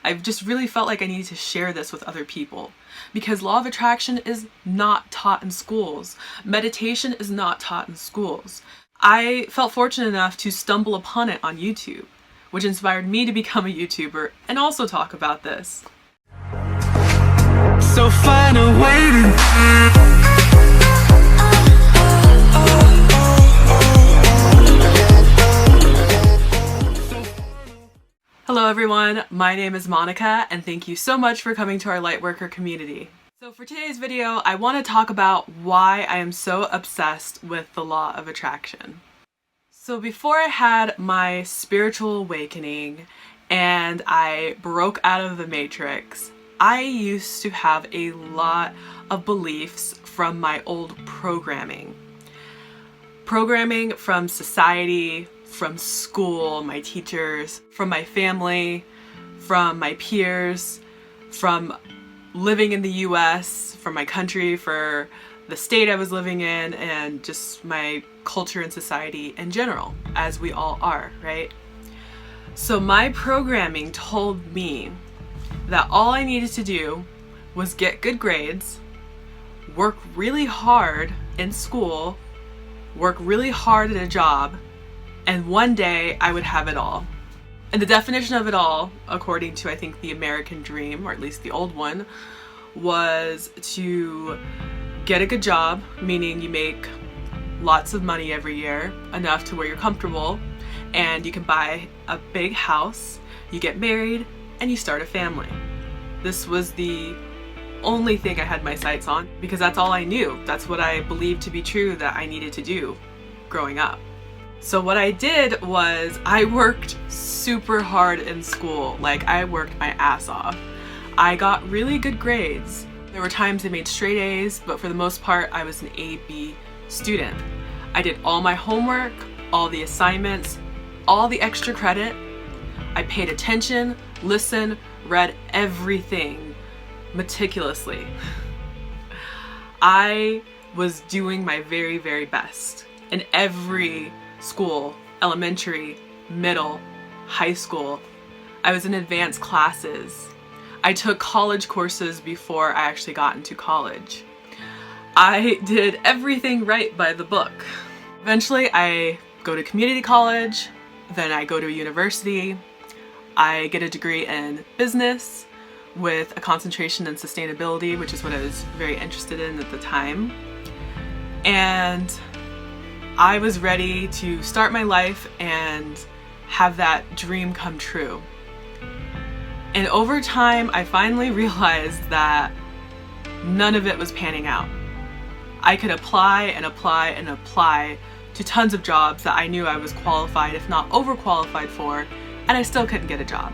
I've just really felt like I needed to share this with other people because law of attraction is not taught in schools. Meditation is not taught in schools. I felt fortunate enough to stumble upon it on YouTube, which inspired me to become a YouTuber and also talk about this. So find a way to... Hello everyone, my name is Monica and thank you so much for coming to our Lightworker community. So for today's video, I want to talk about why I am so obsessed with the law of attraction. So before I had my spiritual awakening and I broke out of the matrix, I used to have a lot of beliefs from my old programming. Programming from society, from school, my teachers, from my family, from my peers, from living in the US, from my country, for the state I was living in, and just my culture and society in general, as we all are, right? So my programming told me that all I needed to do was get good grades, work really hard in school, work really hard at a job, and one day I would have it all. And the definition of it all, according to I think the American dream, or at least the old one, was to get a good job, meaning you make lots of money every year, enough to where you're comfortable, and you can buy a big house, you get married, and you start a family. This was the only thing I had my sights on because that's all I knew. That's what I believed to be true that I needed to do growing up. So what I did was I worked super hard in school. Like, I worked my ass off. I got really good grades. There were times I made straight A's, but for the most part I was an A-B student. I did all my homework, all the assignments, all the extra credit. I paid attention, listened, read everything meticulously. I was doing my very, very best in every school, elementary, middle, high school. I was in advanced classes. I took college courses before I actually got into college. I did everything right by the book. Eventually I go to community college, then I go to a university. I get a degree in business with a concentration in sustainability, which is what I was very interested in at the time. And I was ready to start my life and have that dream come true. And over time, I finally realized that none of it was panning out. I could apply and apply and apply to tons of jobs that I knew I was qualified, if not overqualified for, and I still couldn't get a job.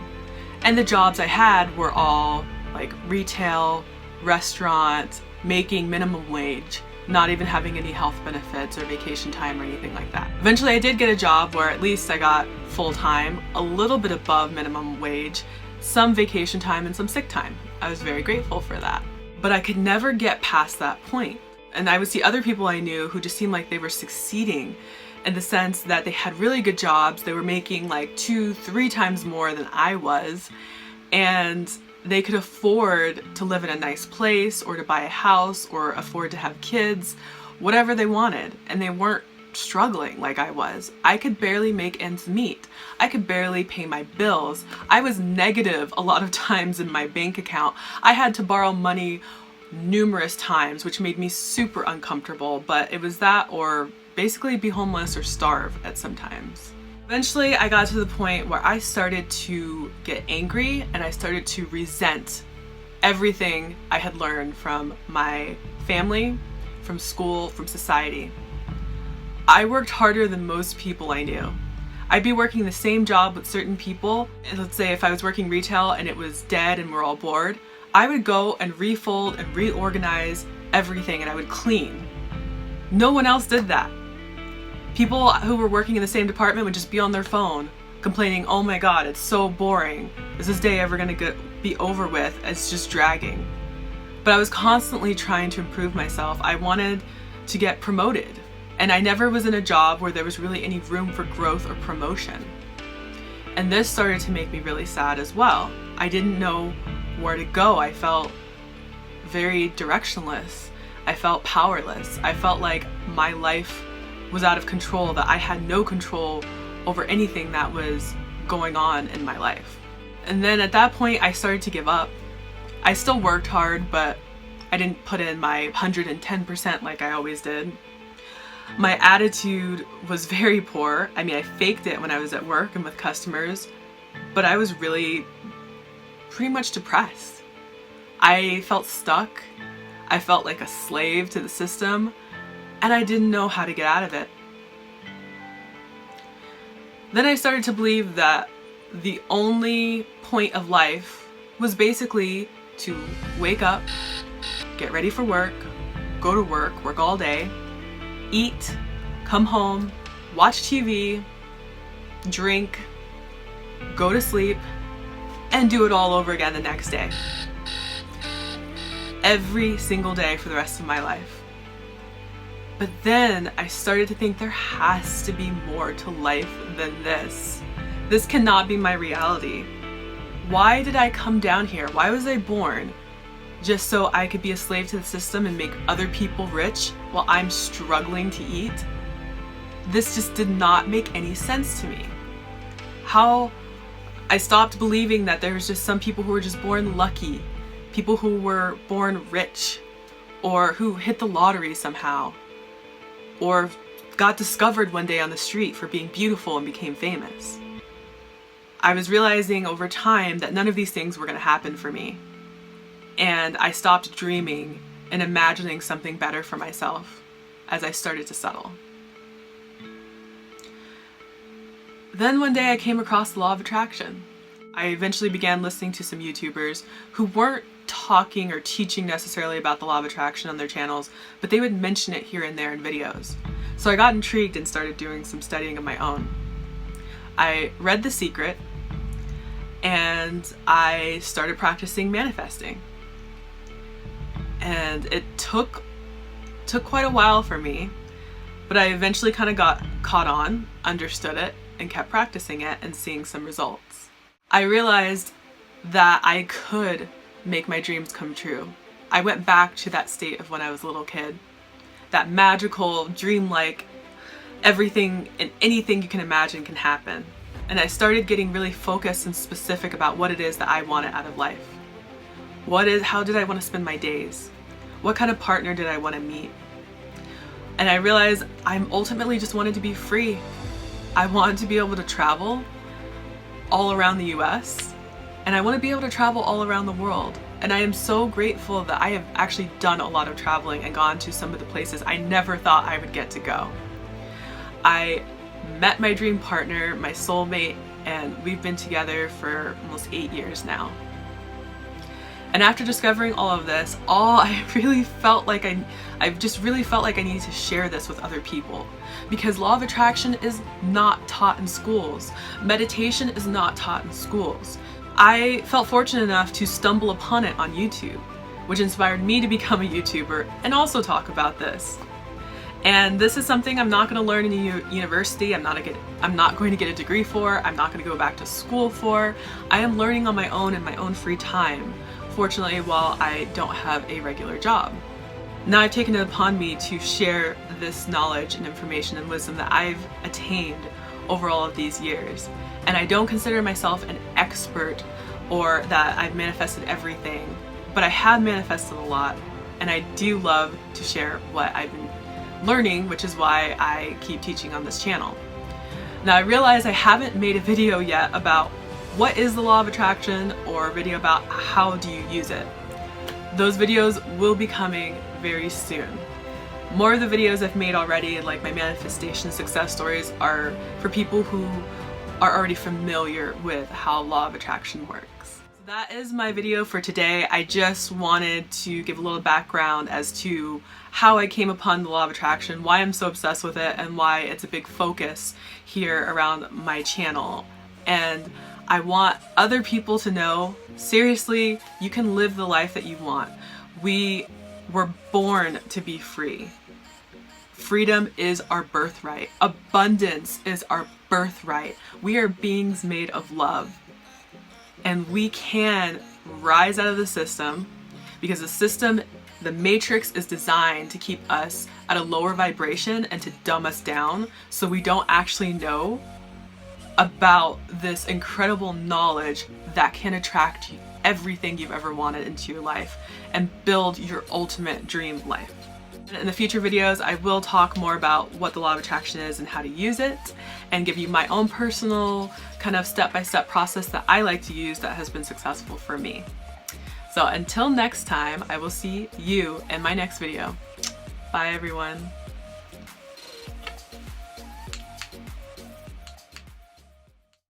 And the jobs I had were all like retail, restaurant, making minimum wage, not even having any health benefits or vacation time or anything like that. Eventually I did get a job where at least I got full-time, a little bit above minimum wage, some vacation time and some sick time. I was very grateful for that. But I could never get past that point. And I would see other people I knew who just seemed like they were succeeding in the sense that they had really good jobs, they were making like 2-3 times more than I was, and they could afford to live in a nice place or to buy a house or afford to have kids, whatever they wanted, and they weren't struggling like I was. I could barely make ends meet. I could barely pay my bills. I was negative a lot of times in my bank account. I had to borrow money numerous times, which made me super uncomfortable, but it was that or basically be homeless or starve at some times. Eventually I got to the point where I started to get angry and I started to resent everything I had learned from my family, from school, from society. I worked harder than most people I knew. I'd be working the same job with certain people, and let's say if I was working retail and it was dead and we're all bored, I would go and refold and reorganize everything and I would clean. No one else did that. People who were working in the same department would just be on their phone complaining, oh my god, it's so boring. Is this day ever gonna be over with? It's just dragging. But I was constantly trying to improve myself. I wanted to get promoted. And I never was in a job where there was really any room for growth or promotion. And this started to make me really sad as well. I didn't know where to go. I felt very directionless. I felt powerless. I felt like my life was out of control, that I had no control over anything that was going on in my life. And then at that point, I started to give up. I still worked hard, but I didn't put in my 110% like I always did. My attitude was very poor. I mean, I faked it when I was at work and with customers, but I was really pretty much depressed. I felt stuck. I felt like a slave to the system, and I didn't know how to get out of it. Then I started to believe that the only point of life was basically to wake up, get ready for work, go to work all day, eat, come home, watch TV, drink, go to sleep, and do it all over again the next day. Every single day for the rest of my life. But then I started to think there has to be more to life than this. This cannot be my reality. Why did I come down here? Why was I born? Just so I could be a slave to the system and make other people rich while I'm struggling to eat? This just did not make any sense to me. I stopped believing that there was just some people who were just born lucky, people who were born rich, or who hit the lottery somehow, or got discovered one day on the street for being beautiful and became famous. I was realizing over time that none of these things were going to happen for me. And I stopped dreaming and imagining something better for myself as I started to settle. Then one day I came across the law of attraction. I eventually began listening to some YouTubers who weren't talking or teaching necessarily about the law of attraction on their channels, but they would mention it here and there in videos. So I got intrigued and started doing some studying of my own. I read The Secret and I started practicing manifesting. And it took quite a while for me, but I eventually kind of got caught on, understood it, and kept practicing it and seeing some results. I realized that I could make my dreams come true. I went back to that state of when I was a little kid. That magical, dreamlike, everything and anything you can imagine can happen. And I started getting really focused and specific about what it is that I wanted out of life. How did I want to spend my days? What kind of partner did I want to meet? And I realized I ultimately just wanted to be free. I wanted to be able to travel all around the US, and I want to be able to travel all around the world. And I am so grateful that I have actually done a lot of traveling and gone to some of the places I never thought I would get to go. I met my dream partner, my soulmate, and we've been together for almost 8 years now. And after discovering all of this, I just really felt like I needed to share this with other people, because law of attraction is not taught in schools. Meditation is not taught in schools. I felt fortunate enough to stumble upon it on YouTube, which inspired me to become a YouTuber and also talk about this. And this is something I'm not going to learn in a university. I'm not going to get a degree for. I'm not going to go back to school for. I am learning on my own in my own free time, fortunately, while I don't have a regular job. Now I've taken it upon me to share this knowledge and information and wisdom that I've attained over all of these years. And I don't consider myself an expert or that I've manifested everything, but I have manifested a lot, and I do love to share what I've been learning, which is why I keep teaching on this channel. Now I realize I haven't made a video yet about what is the law of attraction or a video about how do you use it. Those videos will be coming very soon. More of the videos I've made already, like my manifestation success stories, are for people who are already familiar with how law of attraction works. So that is my video for today. I just wanted to give a little background as to how I came upon the law of attraction, why I'm so obsessed with it, and why it's a big focus here around my channel. And I want other people to know, seriously, you can live the life that you want. We were born to be free. Freedom is our birthright. Abundance is our birthright. We are beings made of love. and we can rise out of the system, because the system, the matrix, is designed to keep us at a lower vibration and to dumb us down so we don't actually know about this incredible knowledge that can attract everything you've ever wanted into your life and build your ultimate dream life. In the future videos, I will talk more about what the law of attraction is and how to use it, and give you my own personal kind of step-by-step process that I like to use that has been successful for me. So until next time, I will see you in my next video. Bye everyone.